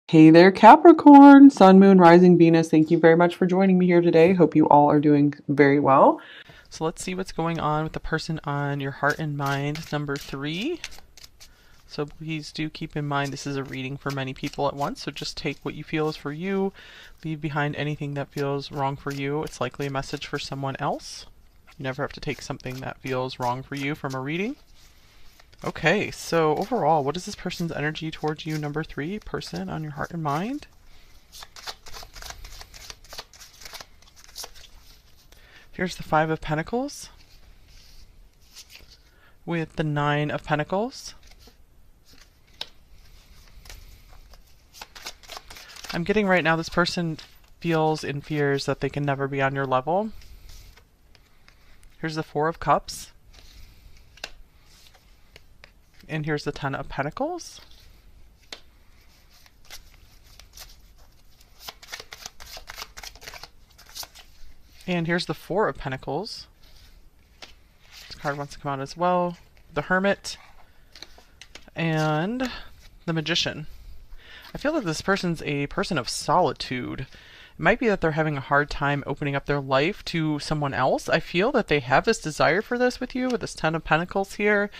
Hey there, Capricorn, Sun, Moon, Rising, Venus. Thank you very much for joining me here today. Hope you all are doing very well. So let's see what's going on with the person on your heart and mind, number 3. So please do keep in mind this is a reading for many people at once, so just take what you feel is for you. Leave behind anything that feels wrong for you. It's likely a message for someone else. You never have to take something that feels wrong for you from a reading. Okay, so overall, what is this person's energy towards you, number 3, person on your heart and mind? Here's the 5 of Pentacles with the 9 of Pentacles. I'm getting right now this person feels and fears that they can never be on your level. Here's the 4 of Cups. And here's the 10 of Pentacles. And here's the 4 of Pentacles. This card wants to come out as well. The Hermit. And the Magician. I feel that this person's a person of solitude. It might be that they're having a hard time opening up their life to someone else. I feel that they have this desire for this with you, with this 10 of Pentacles here.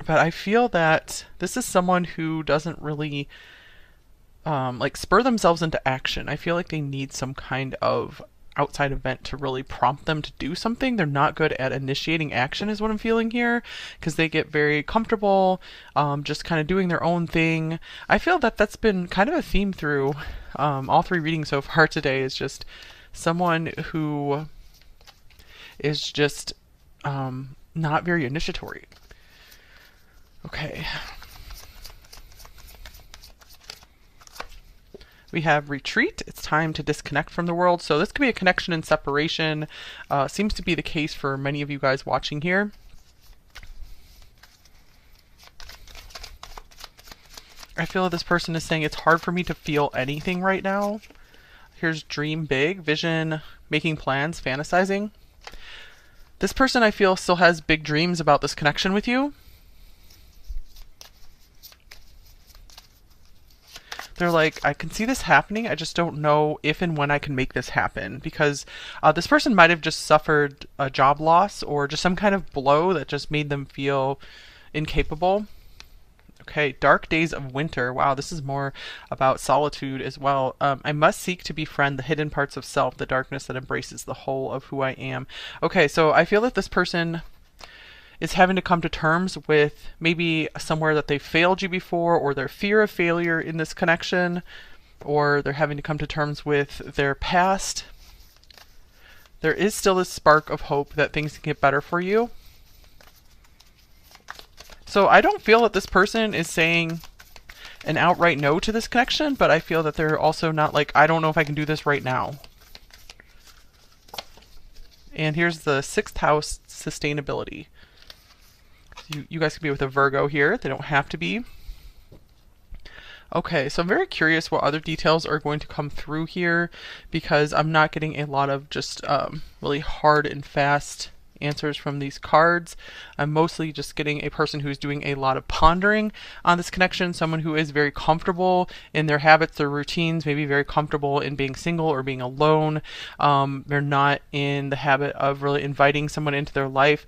But I feel that this is someone who doesn't really like spur themselves into action. I feel like they need some kind of outside event to really prompt them to do something. They're not good at initiating action is what I'm feeling here, because they get very comfortable just kind of doing their own thing. I feel that that's been kind of a theme through all 3 readings so far today, is just someone who is just not very initiatory. Okay. We have retreat. It's time to disconnect from the world. So this could be a connection and separation. Seems to be the case for many of you guys watching here. I feel that this person is saying it's hard for me to feel anything right now. Here's dream big, vision, making plans, fantasizing. This person I feel still has big dreams about this connection with you. They're like, I can see this happening, I just don't know if and when I can make this happen, because this person might have just suffered a job loss or just some kind of blow that just made them feel incapable. Okay, dark days of winter. Wow, this is more about solitude as well. I must seek to befriend the hidden parts of self, the darkness that embraces the whole of who I am. Okay, so I feel that this person is having to come to terms with maybe somewhere that they failed you before, or their fear of failure in this connection, or they're having to come to terms with their past. There is still this spark of hope that things can get better for you. So I don't feel that this person is saying an outright no to this connection, but I feel that they're also not like, I don't know if I can do this right now. And here's the 6th house, sustainability. You guys could be with a Virgo here. They don't have to be. Okay, so I'm very curious what other details are going to come through here, because I'm not getting a lot of just really hard and fast answers from these cards. I'm mostly just getting a person who's doing a lot of pondering on this connection, someone who is very comfortable in their habits, their routines, maybe very comfortable in being single or being alone. They're not in the habit of really inviting someone into their life.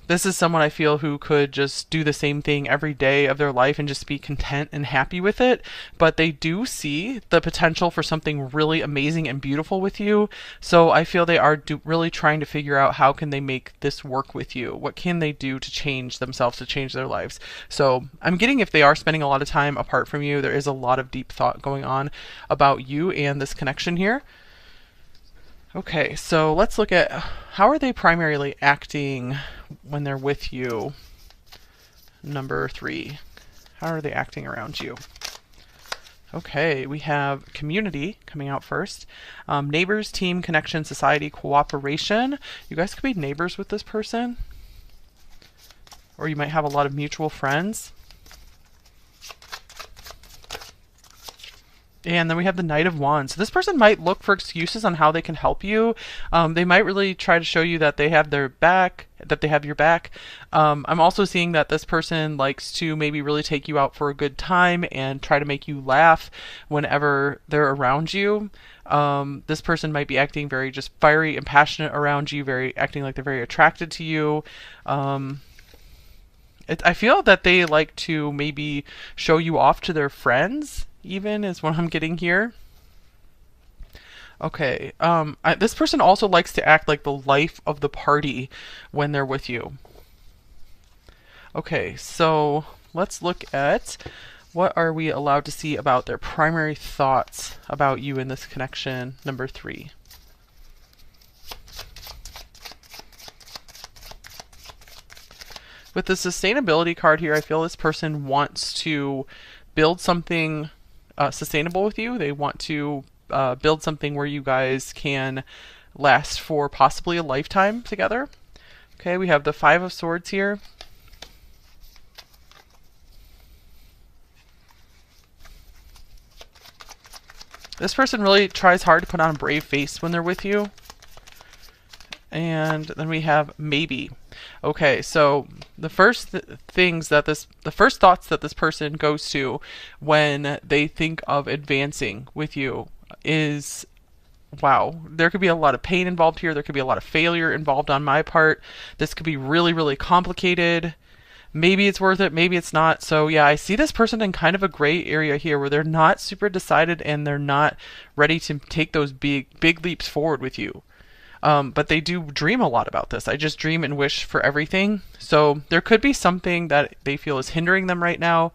This is someone I feel who could just do the same thing every day of their life and just be content and happy with it, but they do see the potential for something really amazing and beautiful with you. So I feel they are really trying to figure out how can they make this work with you. What can they do to change themselves, to change their lives? So I'm getting, if they are spending a lot of time apart from you, there is a lot of deep thought going on about you and this connection here. Okay, so let's look at how are they primarily acting when they're with you, number 3. How are they acting around you? Okay, we have community coming out first. Neighbors, team, connection, society, cooperation. You guys could be neighbors with this person, or you might have a lot of mutual friends. And then we have the Knight of Wands. So this person might look for excuses on how they can help you. They might really try to show you that they have their back, that they have your back. I'm also seeing that this person likes to maybe really take you out for a good time and try to make you laugh whenever they're around you. This person might be acting very just fiery and passionate around you, very acting like they're very attracted to you. I feel that they like to maybe show you off to their friends, even is what I'm getting here. Okay. This person also likes to act like the life of the party when they're with you. Okay, so let's look at what are we allowed to see about their primary thoughts about you in this connection, number 3. With the sustainability card here, I feel this person wants to build something sustainable with you. They want to build something where you guys can last for possibly a lifetime together. Okay, we have the 5 of Swords here. This person really tries hard to put on a brave face when they're with you. And then we have maybe. Okay, so the first thoughts that this person goes to when they think of advancing with you is, wow, there could be a lot of pain involved here. There could be a lot of failure involved on my part. This could be really, really complicated. Maybe it's worth it, maybe it's not. So yeah, I see this person in kind of a gray area here where they're not super decided and they're not ready to take those big leaps forward with you. But they do dream a lot about this. I just dream and wish for everything. So there could be something that they feel is hindering them right now.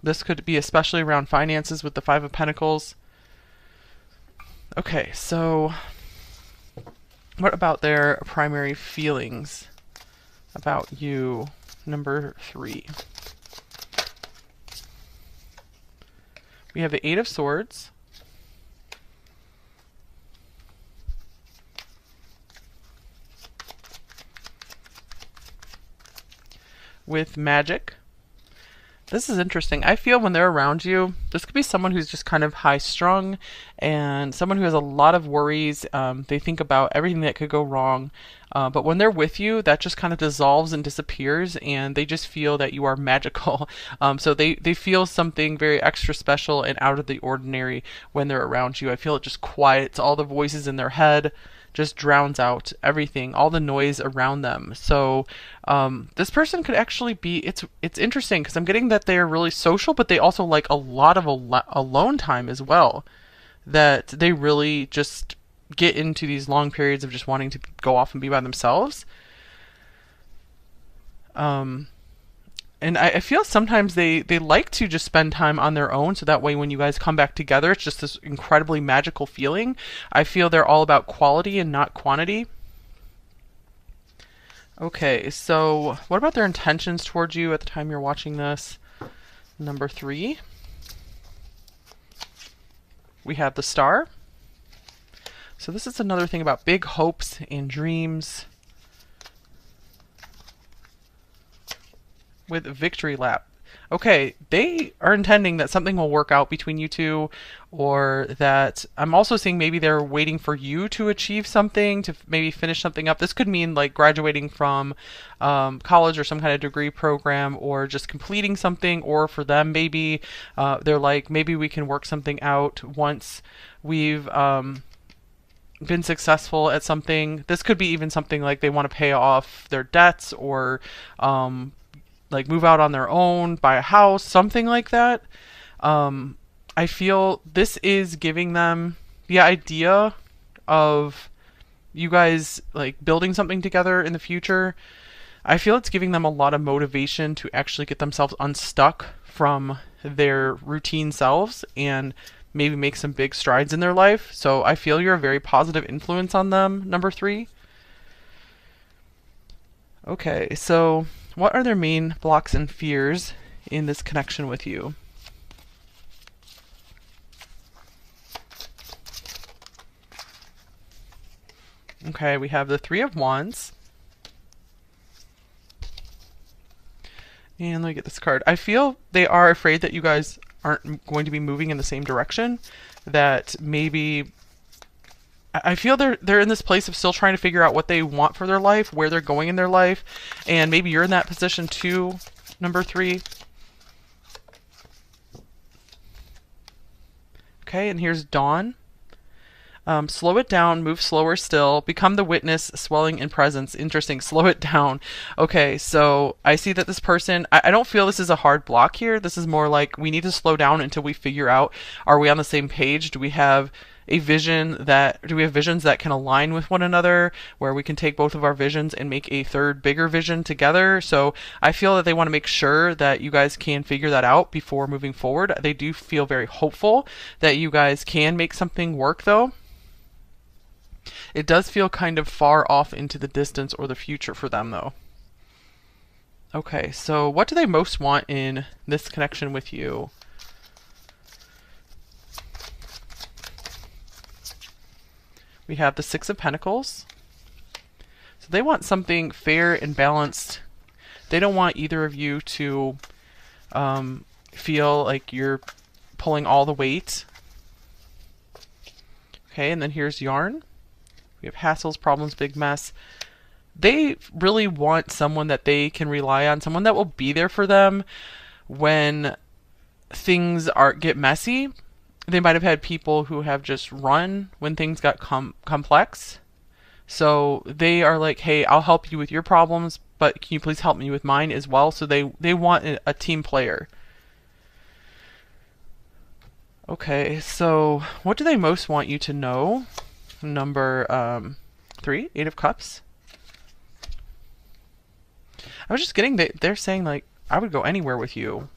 This could be especially around finances with the 5 of Pentacles. Okay, so what about their primary feelings about you, number 3? We have the 8 of Swords. With Magic. This is interesting. I feel when they're around you, this could be someone who's just kind of high strung and someone who has a lot of worries. They think about everything that could go wrong. But when they're with you, that just kind of dissolves and disappears, and they just feel that you are magical. So they feel something very extra special and out of the ordinary when they're around you. I feel it just quiets all the voices in their head, just drowns out everything, all the noise around them. So this person could actually be, it's interesting because I'm getting that they're really social, but they also like a lot of alone time as well. That they really just get into these long periods of just wanting to go off and be by themselves. And I feel sometimes they like to just spend time on their own, so that way when you guys come back together, it's just this incredibly magical feeling. I feel they're all about quality and not quantity. Okay, so what about their intentions towards you at the time you're watching this? Number 3. We have the Star. So this is another thing about big hopes and dreams. With Victory Lap. Okay, they are intending that something will work out between you two, or that I'm also seeing maybe they're waiting for you to achieve something, to maybe finish something up. This could mean like graduating from college or some kind of degree program, or just completing something, or for them maybe they're like, maybe we can work something out once we've been successful at something. This could be even something like they want to pay off their debts, or like move out on their own, buy a house, something like that. I feel this is giving them the idea of you guys like building something together in the future. I feel it's giving them a lot of motivation to actually get themselves unstuck from their routine selves and maybe make some big strides in their life. So I feel you're a very positive influence on them, number 3. Okay, so what are their main blocks and fears in this connection with you? Okay, we have the 3 of Wands. And let me get this card. I feel they are afraid that you guys aren't going to be moving in the same direction, that maybe I feel they're in this place of still trying to figure out what they want for their life, where they're going in their life, and maybe you're in that position too, number 3. Okay, and here's Dawn. Slow it down, move slower still, become the witness, swelling in presence. Interesting, slow it down. Okay, so I see that this person, I don't feel this is a hard block here. This is more like we need to slow down until we figure out, are we on the same page? Do we have visions that can align with one another, where we can take both of our visions and make a third bigger vision together? So I feel that they want to make sure that you guys can figure that out before moving forward. They do feel very hopeful that you guys can make something work, though. It does feel kind of far off into the distance or the future for them, though. Okay, so what do they most want in this connection with you? We have the 6 of Pentacles. So they want something fair and balanced. They don't want either of you to feel like you're pulling all the weight. Okay, and then here's Yarn. We have hassles, problems, big mess. They really want someone that they can rely on, someone that will be there for them when things get messy. They might have had people who have just run when things got complex. So they are like, hey, I'll help you with your problems, but can you please help me with mine as well? So they want a team player. Okay, so what do they most want you to know? Number 3, 8 of Cups. I was just getting they're saying, like, I would go anywhere with you.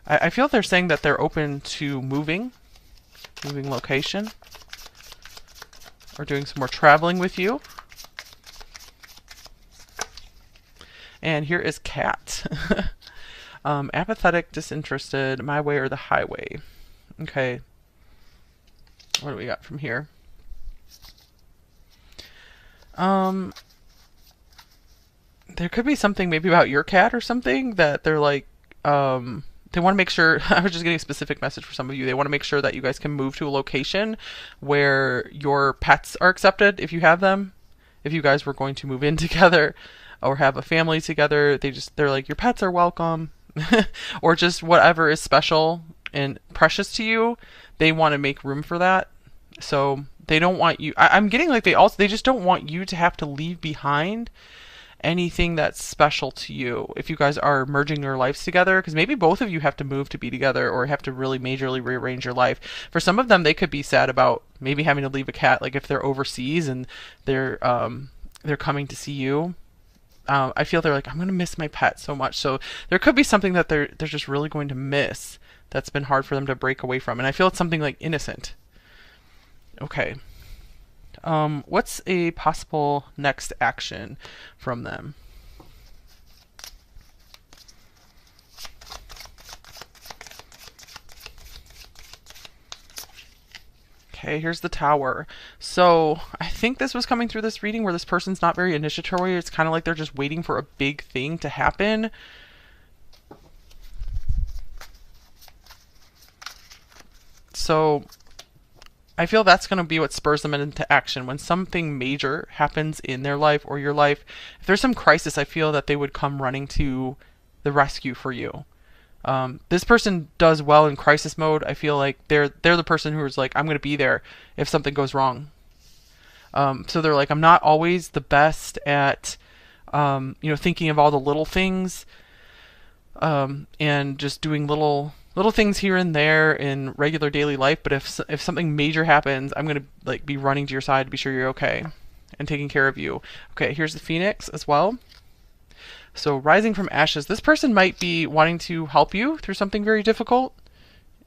I feel they're saying that they're open to moving location, or doing some more traveling with you. And here is Cat. Apathetic, disinterested, my way or the highway. Okay. What do we got from here? There could be something maybe about your cat or something that they're like, they want to make sure, I was just getting a specific message for some of you. They want to make sure that you guys can move to a location where your pets are accepted if you have them. If you guys were going to move in together or have a family together, they're like, your pets are welcome. Or just whatever is special and precious to you, they want to make room for that. So they don't want you, I'm getting like they just don't want you to have to leave behind anything that's special to you if you guys are merging your lives together, because maybe both of you have to move to be together or have to really majorly rearrange your life. For some of them, they could be sad about maybe having to leave a cat, like if they're overseas and they're coming to see you. I feel they're like, I'm gonna miss my pet so much. So there could be something that they're just really going to miss that's been hard for them to break away from, and I feel it's something like innocent. Okay. What's a possible next action from them? Okay, here's the Tower. So I think this was coming through this reading where this person's not very initiatory. It's kind of like they're just waiting for a big thing to happen. So I feel that's going to be what spurs them into action. When something major happens in their life or your life, if there's some crisis, I feel that they would come running to the rescue for you. This person does well in crisis mode. I feel like they're the person who is like, I'm going to be there if something goes wrong. So they're like, I'm not always the best at, thinking of all the little things, and just doing little things here and there in regular daily life. But if something major happens, I'm going to be running to your side to be sure you're okay and taking care of you. Okay, here's the Phoenix as well. So rising from ashes, this person might be wanting to help you through something very difficult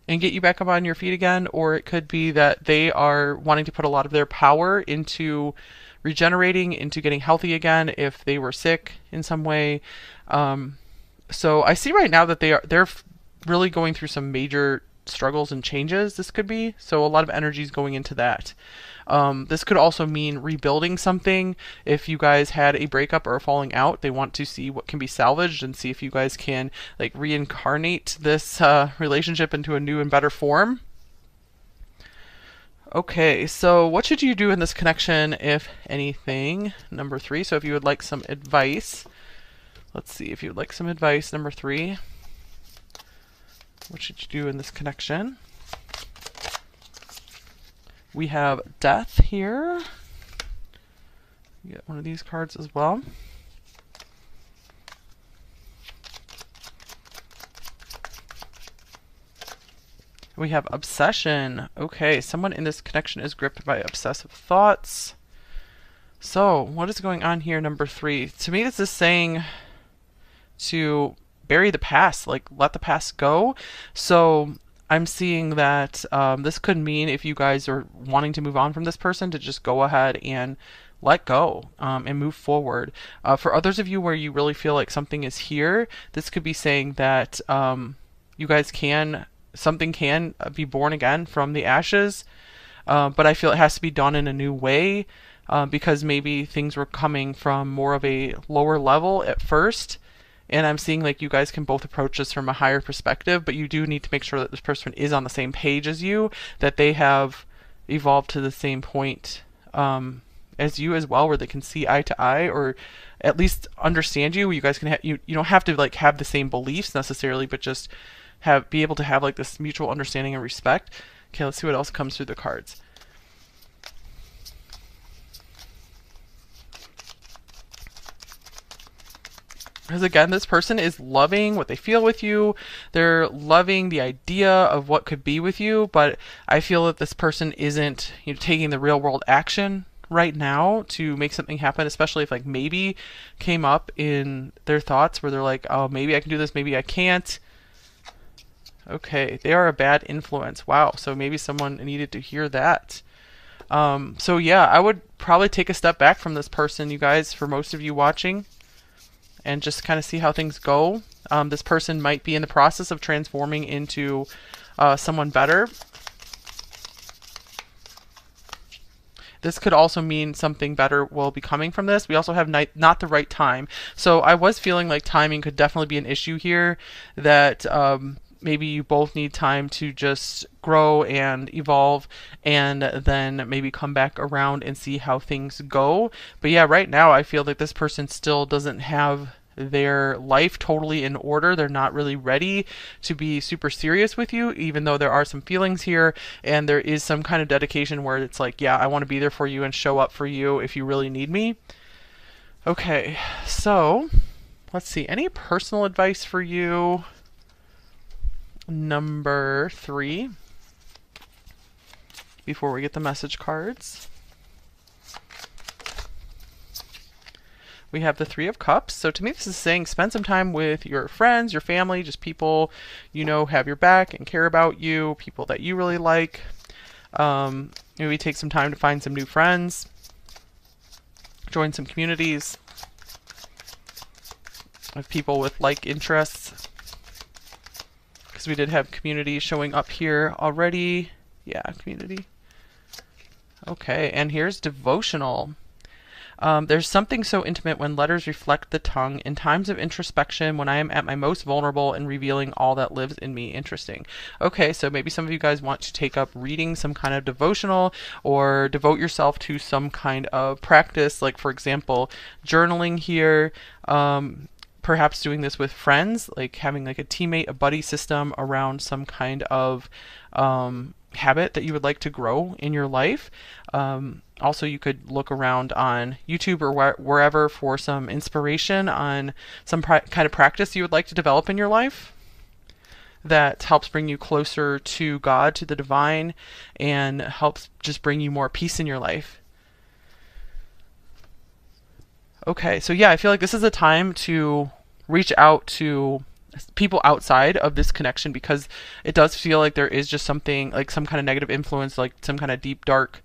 and get you back up on your feet again, or it could be that they are wanting to put a lot of their power into regenerating, into getting healthy again if they were sick in some way. So I see right now that they're really going through some major struggles and changes, this could be. So a lot of energy is going into that. This could also mean rebuilding something. If you guys had a breakup or a falling out, they want to see what can be salvaged and see if you guys can like reincarnate this relationship into a new and better form. Okay, so what should you do in this connection, if anything? Number 3. So if you would like some advice, let's see if you would like some advice. Number 3. What should you do in this connection? We have death here. Get one of these cards as well. We have obsession. Okay, someone in this connection is gripped by obsessive thoughts. So, what is going on here, number 3? To me, this is saying to bury the past, like let the past go. So, I'm seeing that this could mean if you guys are wanting to move on from this person, to just go ahead and let go and move forward. For others of you where you really feel like something is here, this could be saying that you guys something can be born again from the ashes, but I feel it has to be done in a new way because maybe things were coming from more of a lower level at first. And I'm seeing like you guys can both approach this from a higher perspective, but you do need to make sure that this person is on the same page as you, that they have evolved to the same point as you as well, where they can see eye to eye, or at least understand you. You guys can you don't have to like have the same beliefs necessarily, but just be able to have like this mutual understanding and respect. Okay, let's see what else comes through the cards. Because again, this person is loving what they feel with you. They're loving the idea of what could be with you, but I feel that this person isn't, taking the real world action right now to make something happen, especially if like maybe came up in their thoughts where they're like, oh, maybe I can do this, maybe I can't. Okay, they are a bad influence. Wow, so maybe someone needed to hear that. So yeah, I would probably take a step back from this person, you guys, for most of you watching, and just kind of see how things go. This person might be in the process of transforming into someone better. This could also mean something better will be coming from this. We also have not the right time. So I was feeling like timing could definitely be an issue here, that maybe you both need time to just grow and evolve, and then maybe come back around and see how things go. But yeah, right now I feel like this person still doesn't have their life totally in order. They're not really ready to be super serious with you, even though there are some feelings here, and there is some kind of dedication where it's like, yeah, I want to be there for you and show up for you if you really need me. Okay, so let's see. Any personal advice for you? Number 3, before we get the message cards. We have the 3 of Cups. So to me, this is saying spend some time with your friends, your family, just people have your back and care about you, people that you really like. Maybe take some time to find some new friends, join some communities of people with like interests. Because we did have community showing up here already. Yeah, community. Okay, and here's devotional. There's something so intimate when letters reflect the tongue. In times of introspection, when I am at my most vulnerable and revealing all that lives in me. Interesting. Okay, so maybe some of you guys want to take up reading some kind of devotional, or devote yourself to some kind of practice, like for example, journaling here. Perhaps doing this with friends, like having like a teammate, a buddy system around some kind of habit that you would like to grow in your life. Also, you could look around on YouTube or wherever for some inspiration on some kind of practice you would like to develop in your life that helps bring you closer to God, to the divine, and helps just bring you more peace in your life. Okay, so yeah, I feel like this is a time to reach out to people outside of this connection, because it does feel like there is just something, like some kind of negative influence, like some kind of deep, dark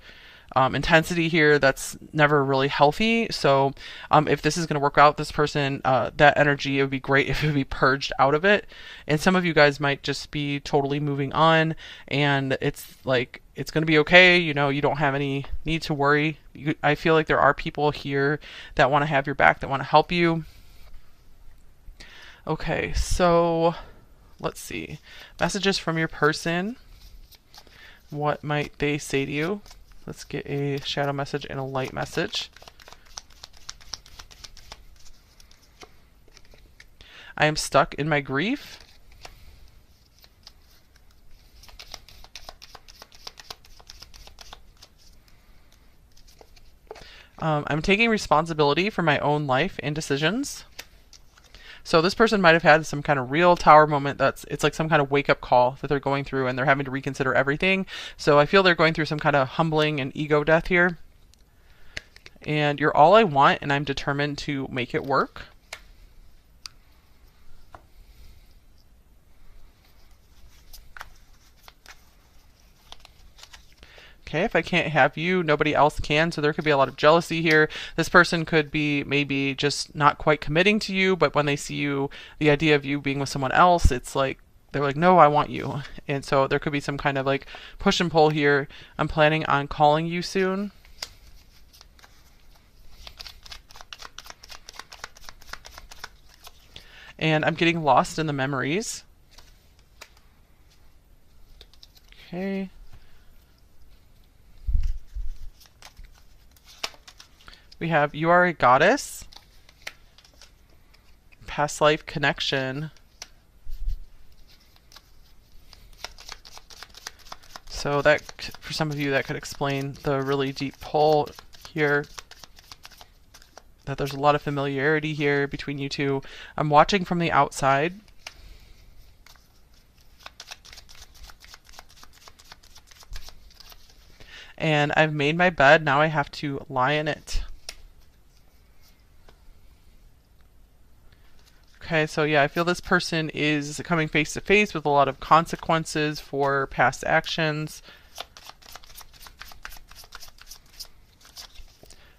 intensity here that's never really healthy. So if this is going to work out, this person, that energy, it would be great if it would be purged out of it. And some of you guys might just be totally moving on, and it's like it's going to be okay. You know, you don't have any need to worry. I feel like there are people here that want to have your back, that want to help you. Okay, so let's see. Messages from your person. What might they say to you? Let's get a shadow message and a light message. I am stuck in my grief. I'm taking responsibility for my own life and decisions. So this person might have had some kind of real tower moment. It's like some kind of wake up call that they're going through, and they're having to reconsider everything. So I feel they're going through some kind of humbling and ego death here. And you're all I want, and I'm determined to make it work. Okay, if I can't have you, nobody else can, so there could be a lot of jealousy here. This person could be maybe just not quite committing to you, but when they see you, the idea of you being with someone else, it's like, they're like, no, I want you. And so there could be some kind of like push and pull here. I'm planning on calling you soon. And I'm getting lost in the memories. Okay. We have you are a goddess, past life connection. So that, for some of you, that could explain the really deep pull here, that there's a lot of familiarity here between you two. I'm watching from the outside. And I've made my bed, now I have to lie in it. Okay, so yeah, I feel this person is coming face to face with a lot of consequences for past actions.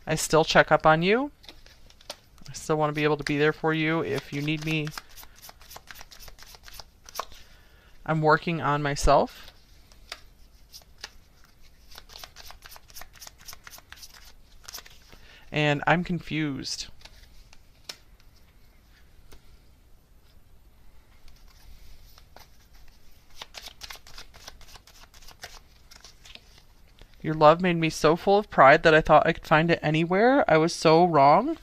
I still check up on you. I still want to be able to be there for you if you need me. I'm working on myself. And I'm confused. Your love made me so full of pride that I thought I could find it anywhere. I was so wrong.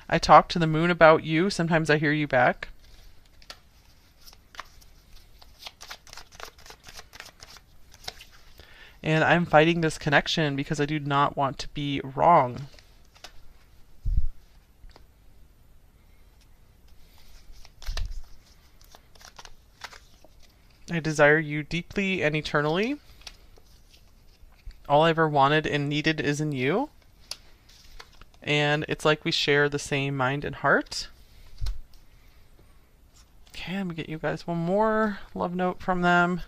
I talk to the moon about you. Sometimes I hear you back. And I'm fighting this connection because I do not want to be wrong. I desire you deeply and eternally. All I ever wanted and needed is in you. And it's like we share the same mind and heart. Okay, let me get you guys one more love note from them.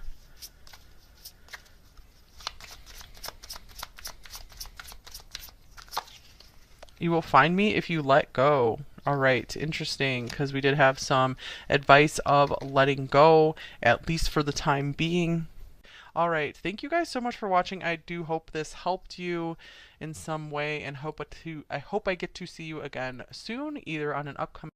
You will find me if you let go. All right, interesting, because we did have some advice of letting go, at least for the time being. All right, thank you guys so much for watching. I do hope this helped you in some way, and I hope I get to see you again soon, either on an upcoming